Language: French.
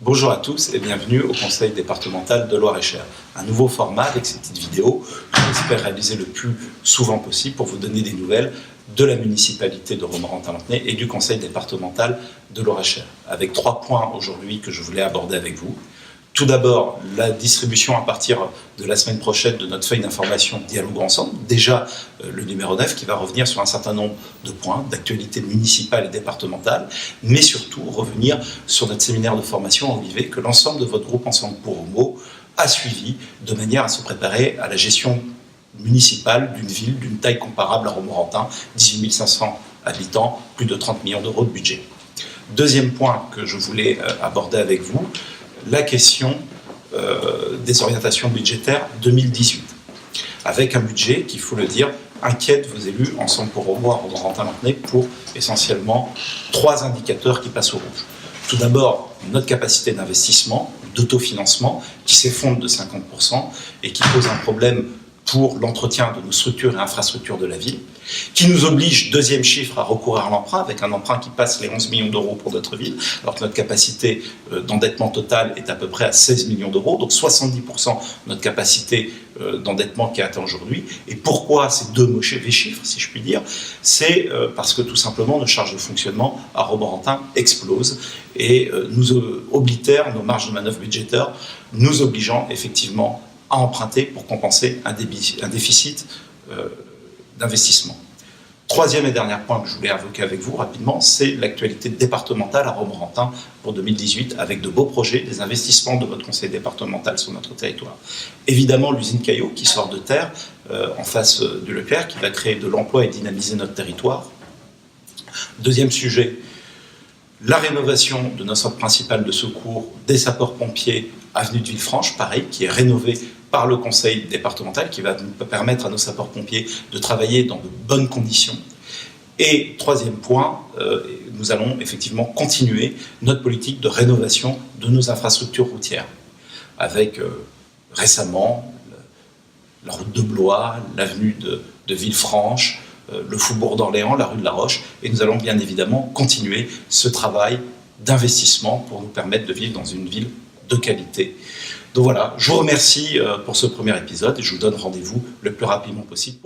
Bonjour à tous et bienvenue au Conseil départemental de Loir-et-Cher. Un nouveau format avec ces petites vidéos que j'espère réaliser le plus souvent possible pour vous donner des nouvelles de la municipalité de Romorantin-Lanthenay et du Conseil départemental de Loir-et-Cher. Avec 3 points aujourd'hui que je voulais aborder avec vous. Tout d'abord, la distribution à partir de la semaine prochaine de notre feuille d'information Dialogue Ensemble, déjà le numéro 9 qui va revenir sur un certain nombre de points d'actualité municipale et départementale, mais surtout revenir sur notre séminaire de formation en Olivet que l'ensemble de votre groupe Ensemble pour Homo a suivi de manière à se préparer à la gestion municipale d'une ville d'une taille comparable à Romorantin, 18 500 habitants, plus de 30 millions d'euros de budget. Deuxième point que je voulais aborder avec vous, la question des orientations budgétaires 2018, avec un budget qui, il faut le dire, inquiète vos élus Ensemble pour Homo à Romorantin-Lanthenay pour essentiellement 3 indicateurs qui passent au rouge. Tout d'abord, notre capacité d'investissement, d'autofinancement, qui s'effondre de 50% et qui pose un problème pour l'entretien de nos structures et infrastructures de la ville, qui nous oblige, deuxième chiffre, à recourir à l'emprunt, avec un emprunt qui passe les 11 millions d'euros pour notre ville, alors que notre capacité d'endettement total est à peu près à 16 millions d'euros, donc 70% de notre capacité d'endettement qui est atteint aujourd'hui. Et pourquoi ces deux mauvais chiffres, si je puis dire? C'est parce que tout simplement nos charges de fonctionnement à Romorantin explosent et nous oblitèrent nos marges de manœuvre budgétaires, nous obligeant effectivement à emprunter pour compenser un déficit d'investissement. Troisième et dernier point que je voulais évoquer avec vous rapidement, c'est l'actualité départementale à Romorantin pour 2018, avec de beaux projets, des investissements de votre conseil départemental sur notre territoire. Évidemment, l'usine Caillot qui sort de terre en face de Leclerc, qui va créer de l'emploi et dynamiser notre territoire. Deuxième sujet, la rénovation de notre centre principal de secours des sapeurs-pompiers, avenue de Villefranche, pareil, qui est rénové par le conseil départemental, qui va nous permettre à nos sapeurs-pompiers de travailler dans de bonnes conditions. Et troisième point, nous allons effectivement continuer notre politique de rénovation de nos infrastructures routières, avec récemment la route de Blois, l'avenue de Villefranche, le faubourg d'Orléans, la rue de la Roche, et nous allons bien évidemment continuer ce travail d'investissement pour nous permettre de vivre dans une ville de qualité. Donc voilà, je vous remercie pour ce premier épisode et je vous donne rendez-vous le plus rapidement possible.